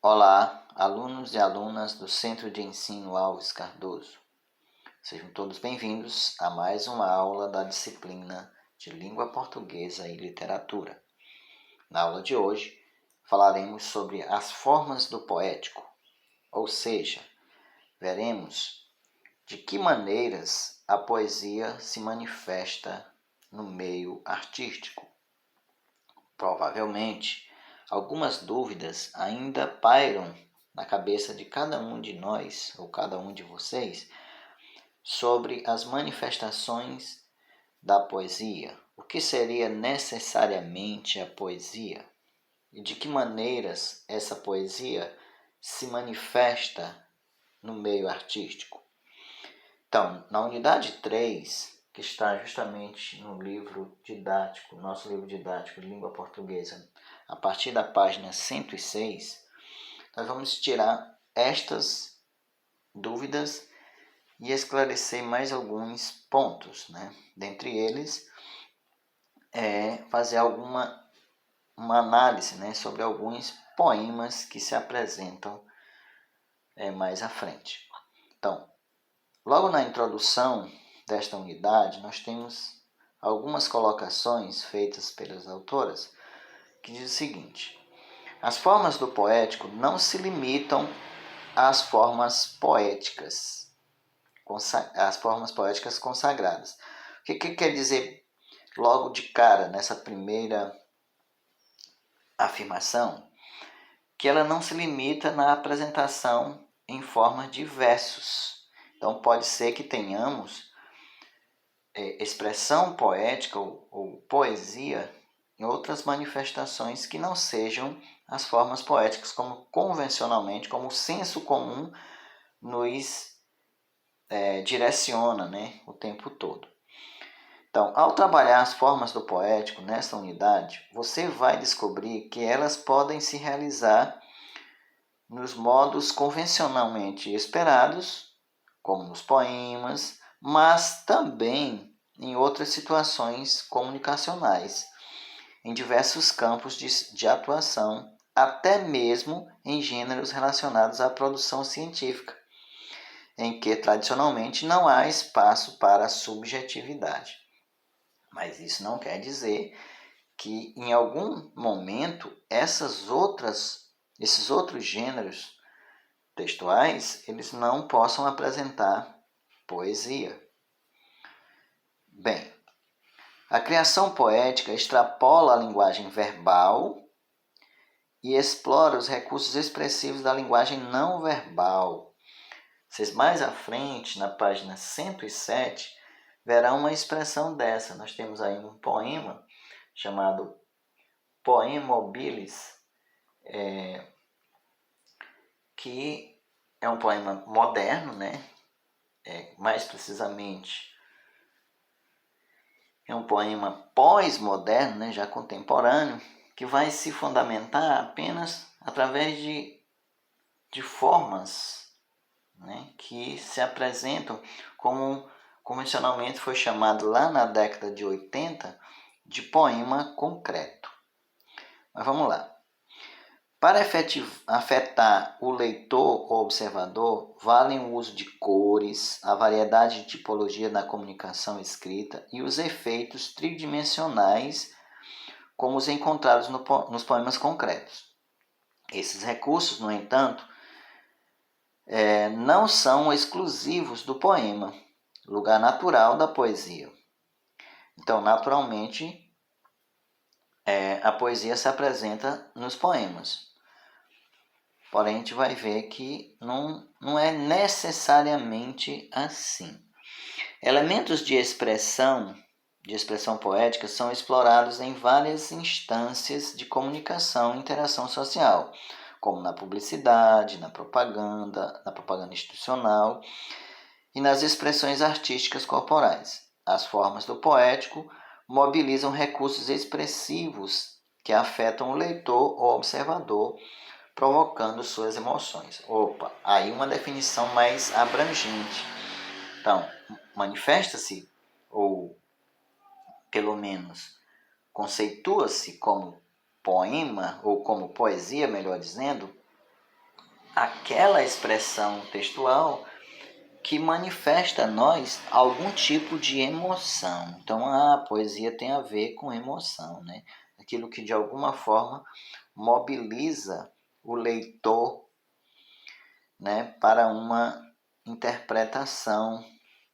Olá, alunos e alunas do Centro de Ensino Alves Cardoso. Sejam todos bem-vindos a mais uma aula da disciplina de Língua Portuguesa e Literatura. Na aula de hoje, falaremos sobre as formas do poético, ou seja, veremos de que maneiras a poesia se manifesta no meio artístico. Provavelmente, algumas dúvidas ainda pairam na cabeça de cada um de nós, ou cada um de vocês, sobre as manifestações da poesia. O que seria necessariamente a poesia? E de que maneiras essa poesia se manifesta no meio artístico? Então, na unidade 3, que está justamente no livro didático, nosso livro didático de língua portuguesa, a partir da página 106, nós vamos tirar estas dúvidas e esclarecer mais alguns pontos, né? Dentre eles, fazer uma análise, né, sobre alguns poemas que se apresentam mais à frente. Então, logo na introdução desta unidade, nós temos algumas colocações feitas pelas autoras que diz o seguinte: as formas do poético não se limitam às formas poéticas, às formas poéticas consagradas. O que quer dizer logo de cara nessa primeira afirmação? Que ela não se limita na apresentação em forma de versos. Então pode ser que tenhamos expressão poética ou poesia em outras manifestações que não sejam as formas poéticas, como convencionalmente, como o senso comum nos direciona, né, o tempo todo. Então, ao trabalhar as formas do poético nessa unidade, você vai descobrir que elas podem se realizar nos modos convencionalmente esperados, como nos poemas, mas também em outras situações comunicacionais, em diversos campos de atuação, até mesmo em gêneros relacionados à produção científica, em que tradicionalmente não há espaço para a subjetividade. Mas isso não quer dizer que em algum momento esses outros gêneros textuais eles não possam apresentar poesia. Bem, a criação poética extrapola a linguagem verbal e explora os recursos expressivos da linguagem não verbal. Vocês mais à frente, na página 107, verão uma expressão dessa. Nós temos aí um poema chamado Poemobilis, que é um poema moderno, né? Mais precisamente, é um poema pós-moderno, né? Já contemporâneo, que vai se fundamentar apenas através de formas, né, que se apresentam como convencionalmente foi chamado lá na década de 80 de poema concreto. Mas vamos lá. Para afetar o leitor ou observador, valem o uso de cores, a variedade de tipologia na comunicação escrita e os efeitos tridimensionais como os encontrados nos poemas concretos. Esses recursos, no entanto, não são exclusivos do poema, lugar natural da poesia. Então, naturalmente, a poesia se apresenta nos poemas. Porém, a gente vai ver que não é necessariamente assim. Elementos de expressão poética são explorados em várias instâncias de comunicação e interação social, como na publicidade, na propaganda institucional e nas expressões artísticas corporais. As formas do poético mobilizam recursos expressivos que afetam o leitor ou observador, provocando suas emoções. Aí uma definição mais abrangente. Então, manifesta-se, ou pelo menos conceitua-se como poema, ou como poesia, melhor dizendo, aquela expressão textual que manifesta a nós algum tipo de emoção. Então, a poesia tem a ver com emoção, né? Aquilo que de alguma forma mobiliza o leitor, né, para uma interpretação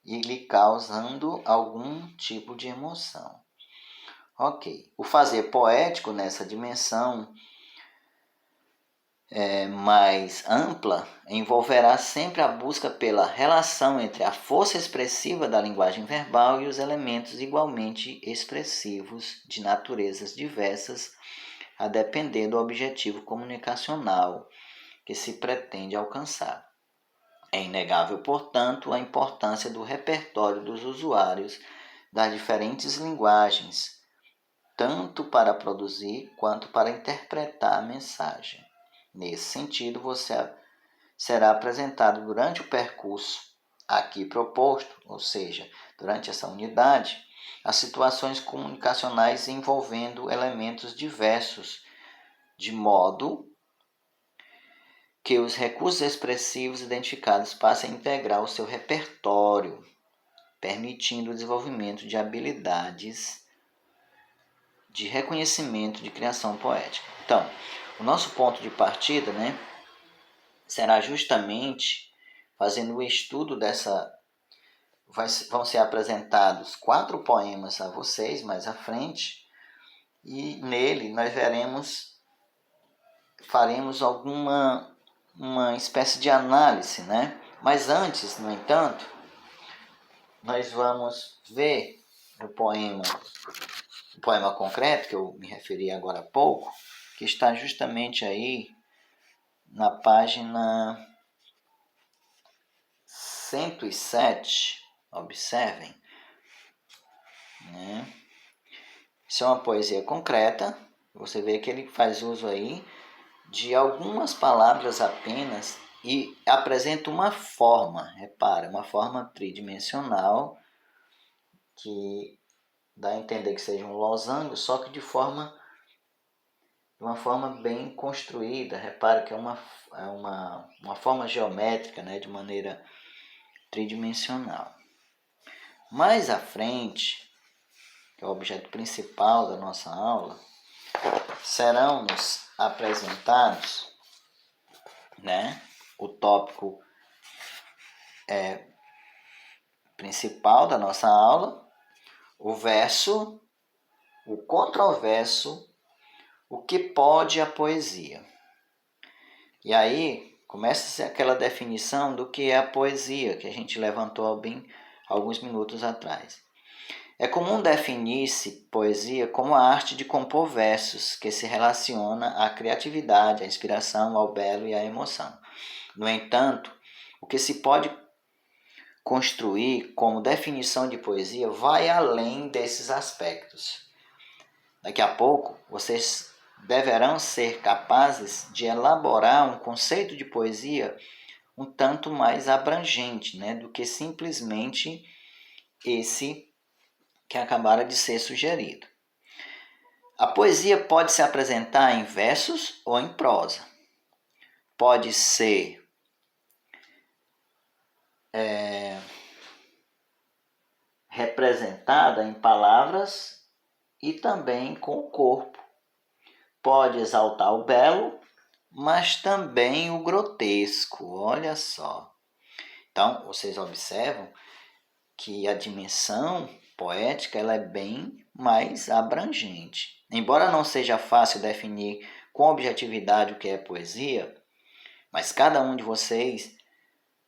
e lhe causando algum tipo de emoção. Ok, o fazer poético nessa dimensão mais ampla envolverá sempre a busca pela relação entre a força expressiva da linguagem verbal e os elementos igualmente expressivos de naturezas diversas, a depender do objetivo comunicacional que se pretende alcançar. É inegável, portanto, a importância do repertório dos usuários das diferentes linguagens, tanto para produzir quanto para interpretar a mensagem. Nesse sentido, você será apresentado durante o percurso aqui proposto, ou seja, durante essa unidade, as situações comunicacionais envolvendo elementos diversos, de modo que os recursos expressivos identificados passem a integrar o seu repertório, permitindo o desenvolvimento de habilidades de reconhecimento de criação poética. Então, o nosso ponto de partida, né, será justamente fazendo o estudo dessa. Vão ser apresentados 4 poemas a vocês mais à frente, e nele nós faremos uma espécie de análise, né? Mas antes, no entanto, nós vamos ver o poema concreto, que eu me referi agora há pouco, que está justamente aí na página 107, observem, né? Isso é uma poesia concreta, você vê que ele faz uso aí de algumas palavras apenas e apresenta uma forma, repara, uma forma tridimensional que dá a entender que seja um losango, só que de uma forma bem construída. Repara que é uma forma geométrica, né, de maneira tridimensional. Mais à frente, que é o objeto principal da nossa aula, serão-nos apresentados, né, o tópico principal da nossa aula, o verso, o controverso, o que pode a poesia. E aí começa aquela definição do que é a poesia, que a gente levantou bem alguns minutos atrás. É comum definir-se poesia como a arte de compor versos, que se relaciona à criatividade, à inspiração, ao belo e à emoção. No entanto, o que se pode construir como definição de poesia vai além desses aspectos. Daqui a pouco, vocês deverão ser capazes de elaborar um conceito de poesia um tanto mais abrangente, né, do que simplesmente esse que acabara de ser sugerido. A poesia pode se apresentar em versos ou em prosa. Pode ser representada em palavras e também com o corpo. Pode exaltar o belo, mas também o grotesco, olha só. Então, vocês observam que a dimensão poética ela é bem mais abrangente. Embora não seja fácil definir com objetividade o que é poesia, mas cada um de vocês,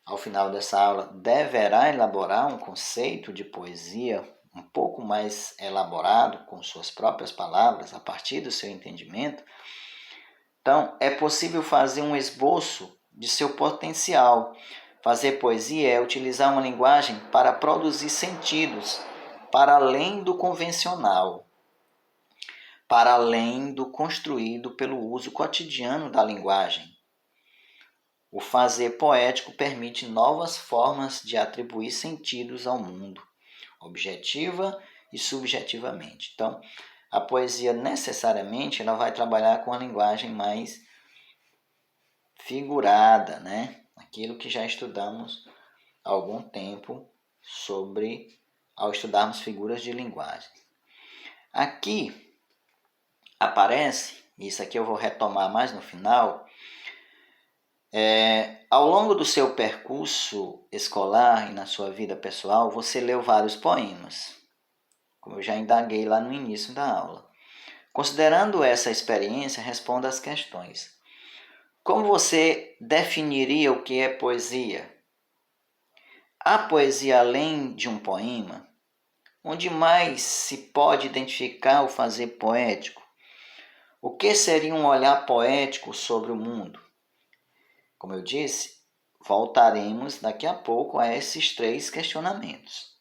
ao final dessa aula, deverá elaborar um conceito de poesia um pouco mais elaborado, com suas próprias palavras, a partir do seu entendimento. Então, é possível fazer um esboço de seu potencial. Fazer poesia é utilizar uma linguagem para produzir sentidos para além do convencional, para além do construído pelo uso cotidiano da linguagem. O fazer poético permite novas formas de atribuir sentidos ao mundo, objetiva e subjetivamente. Então, a poesia necessariamente ela vai trabalhar com a linguagem mais figurada, né? Aquilo que já estudamos há algum tempo ao estudarmos figuras de linguagem. Aqui aparece, isso aqui eu vou retomar mais no final, ao longo do seu percurso escolar e na sua vida pessoal, você leu vários poemas, como eu já indaguei lá no início da aula. Considerando essa experiência, responda às questões. Como você definiria o que é poesia? Há poesia além de um poema? Onde mais se pode identificar o fazer poético? O que seria um olhar poético sobre o mundo? Como eu disse, voltaremos daqui a pouco a esses 3 questionamentos.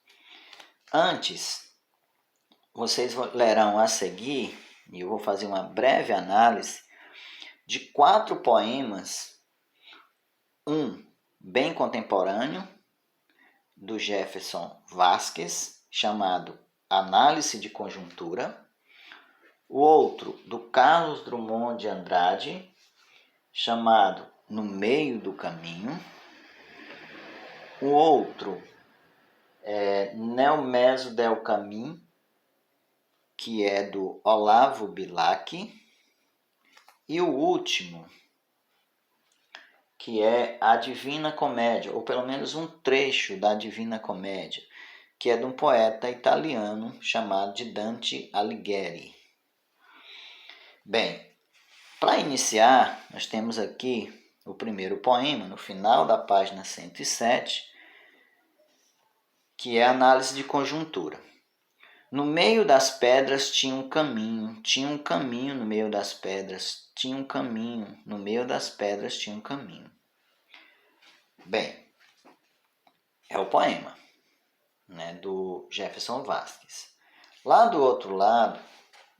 Antes, vocês lerão a seguir, e eu vou fazer uma breve análise de 4 poemas, um bem contemporâneo, do Jefferson Vasquez, chamado Análise de Conjuntura, o outro do Carlos Drummond de Andrade, chamado No Meio do Caminho, o outro é Nel Meso del Camin, que é do Olavo Bilac, e o último, que é a Divina Comédia, ou pelo menos um trecho da Divina Comédia, que é de um poeta italiano chamado de Dante Alighieri. Bem, para iniciar, nós temos aqui o primeiro poema, no final da página 107, que é a análise de conjuntura. No meio das pedras tinha um caminho no meio das pedras, tinha um caminho, no meio das pedras tinha um caminho. Bem, é o poema, né, do Jefferson Vasquez. Lá do outro lado,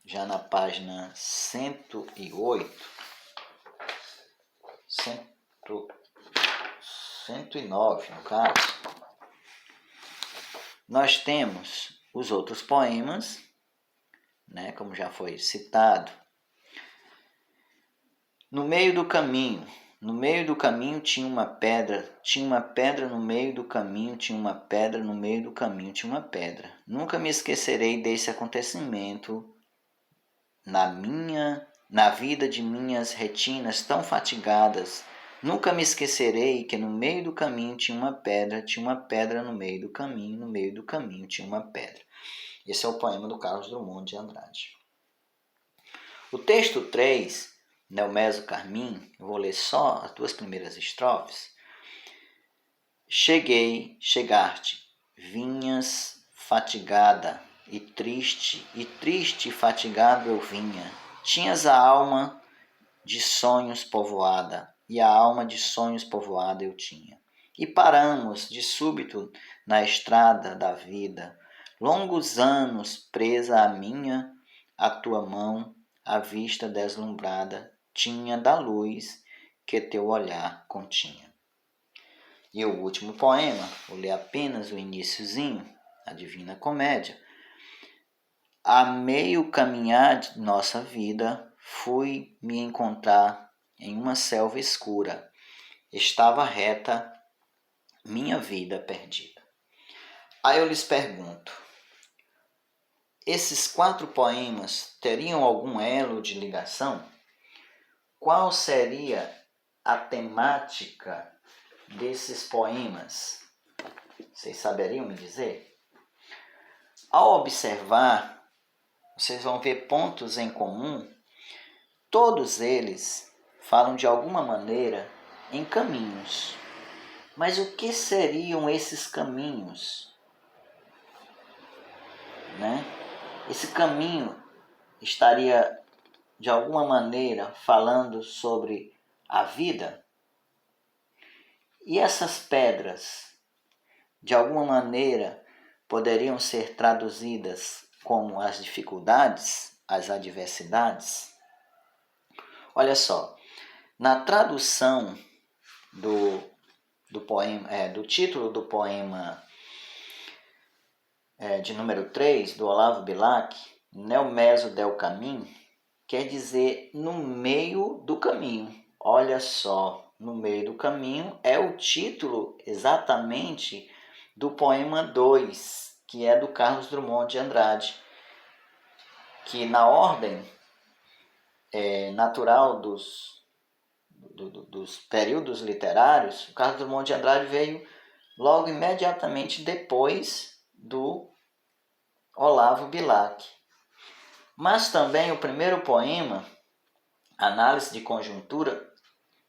já na página 108, 109 no caso, nós temos os outros poemas, né, como já foi citado. No meio do caminho tinha uma pedra no meio do caminho, tinha uma pedra no meio do caminho, tinha uma pedra. Nunca me esquecerei desse acontecimento na vida de minhas retinas tão fatigadas. Nunca me esquecerei que no meio do caminho tinha uma pedra no meio do caminho tinha uma pedra. Esse é o poema do Carlos Drummond de Andrade. O texto 3, Nel Meso Carmin, eu vou ler só as 2 primeiras estrofes. Chegaste, vinhas fatigada e triste e fatigado eu vinha. Tinhas a alma de sonhos povoada, e a alma de sonhos povoada eu tinha. E paramos de súbito na estrada da vida, longos anos presa a tua mão, a vista deslumbrada tinha da luz que teu olhar continha. E o último poema, vou ler apenas o iniciozinho, a Divina Comédia. A meio caminhar de nossa vida, fui me encontrar em uma selva escura. Estava reta minha vida perdida. Aí eu lhes pergunto, esses 4 poemas teriam algum elo de ligação? Qual seria a temática desses poemas? Vocês saberiam me dizer? Ao observar, vocês vão ver pontos em comum. Todos eles falam de alguma maneira em caminhos. Mas o que seriam esses caminhos? Né? Esse caminho estaria de alguma maneira falando sobre a vida? E essas pedras, de alguma maneira, poderiam ser traduzidas como as dificuldades, as adversidades? Olha só, na tradução do poema, do título do poema de número 3, do Olavo Bilac, Nel Meso del Camin, quer dizer no meio do caminho. Olha só, no meio do caminho é o título exatamente do poema 2, que é do Carlos Drummond de Andrade, que na ordem natural dos períodos literários, o Carlos Drummond de Andrade veio logo imediatamente depois do Olavo Bilac. Mas também o primeiro poema, Análise de Conjuntura,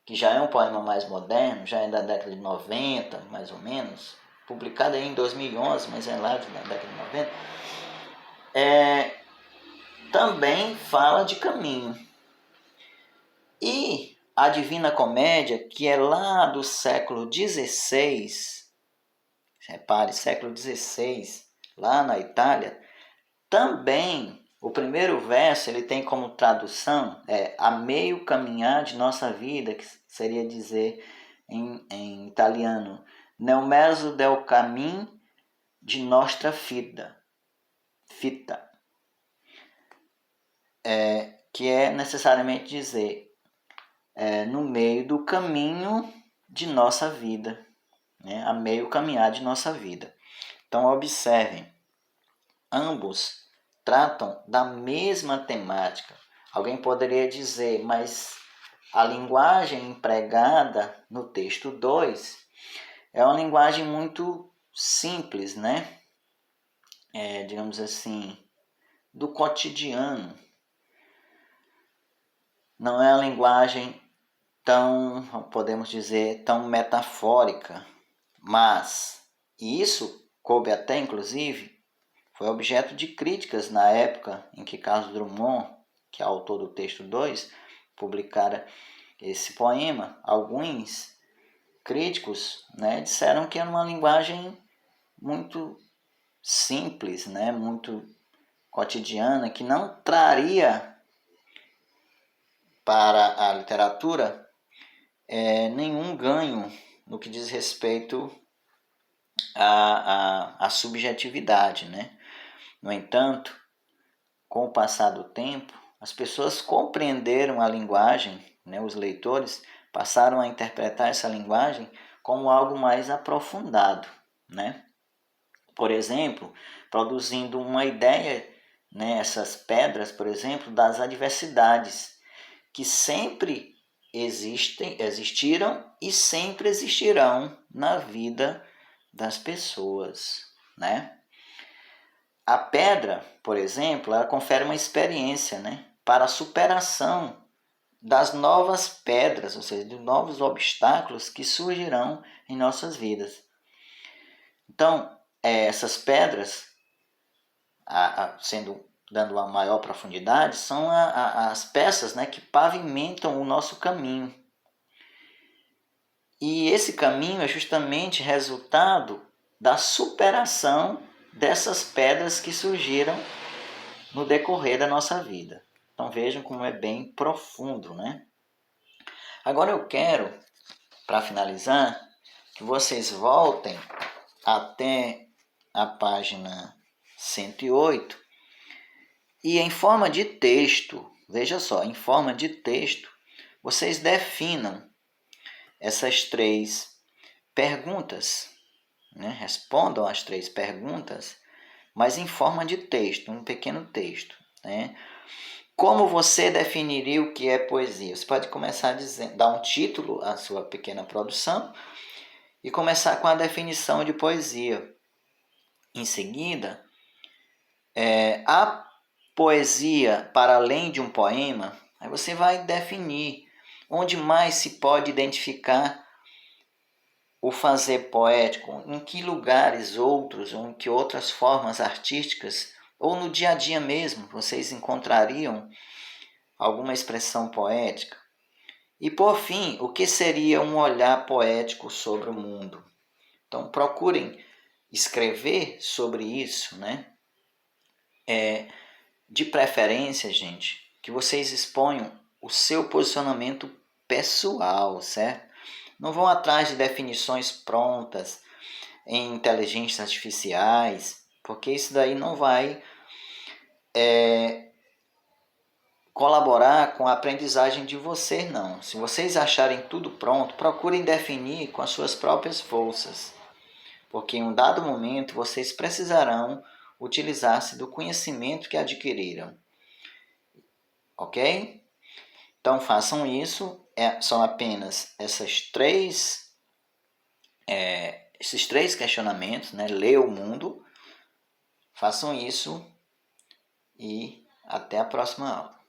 que já é um poema mais moderno, já é da década de 90, mais ou menos, publicado aí em 2011, mas é lá da década de 90, também fala de caminho. E a Divina Comédia, que é lá do século XVI, repare, século XVI, lá na Itália, também o primeiro verso ele tem como tradução a meio caminhar de nossa vida, que seria dizer em italiano, nel mezzo del camin di nostra fita, que é necessariamente dizer no meio do caminho de nossa vida, né? A meio caminhar de nossa vida. Então observem, ambos tratam da mesma temática. Alguém poderia dizer, mas a linguagem empregada no texto 2 é uma linguagem muito simples, né? Digamos assim, do cotidiano. Não é uma linguagem tão, podemos dizer, tão metafórica, mas isso coube até, inclusive, foi objeto de críticas na época em que Carlos Drummond, que é autor do texto 2, publicara esse poema. Alguns críticos, né, disseram que era uma linguagem muito simples, né, muito cotidiana, que não traria para a literatura nenhum ganho no que diz respeito à subjetividade, né? No entanto, com o passar do tempo, as pessoas compreenderam a linguagem, né? Os leitores passaram a interpretar essa linguagem como algo mais aprofundado, né? Por exemplo, produzindo uma ideia, né? Essas pedras, por exemplo, das adversidades que sempre existiram e sempre existirão na vida das pessoas, né? A pedra, por exemplo, ela confere uma experiência, né, para a superação das novas pedras, ou seja, de novos obstáculos que surgirão em nossas vidas. Então, essas pedras, dando uma maior profundidade, são as peças, né, que pavimentam o nosso caminho. E esse caminho é justamente resultado da superação dessas pedras que surgiram no decorrer da nossa vida. Então vejam como é bem profundo, né? Agora eu quero, para finalizar, que vocês voltem até a página 108 e em forma de texto, veja só, em forma de texto, vocês definam essas 3 perguntas, né? Respondam as 3 perguntas, mas em forma de texto, um pequeno texto, né? Como você definiria o que é poesia? Você pode começar a dar um título à sua pequena produção e começar com a definição de poesia. Em seguida, a poesia para além de um poema, aí você vai definir onde mais se pode identificar o fazer poético, em que lugares outros, ou em que outras formas artísticas, ou no dia a dia mesmo, vocês encontrariam alguma expressão poética. E por fim, o que seria um olhar poético sobre o mundo? Então procurem escrever sobre isso, né? De preferência, gente, que vocês exponham o seu posicionamento pessoal, certo? Não vão atrás de definições prontas em inteligências artificiais, porque isso daí não vai colaborar com a aprendizagem de vocês, não. Se vocês acharem tudo pronto, procurem definir com as suas próprias forças, porque em um dado momento vocês precisarão utilizar-se do conhecimento que adquiriram. Ok? Então façam isso. São apenas esses três questionamentos, né? Ler o mundo. Façam isso e até a próxima aula.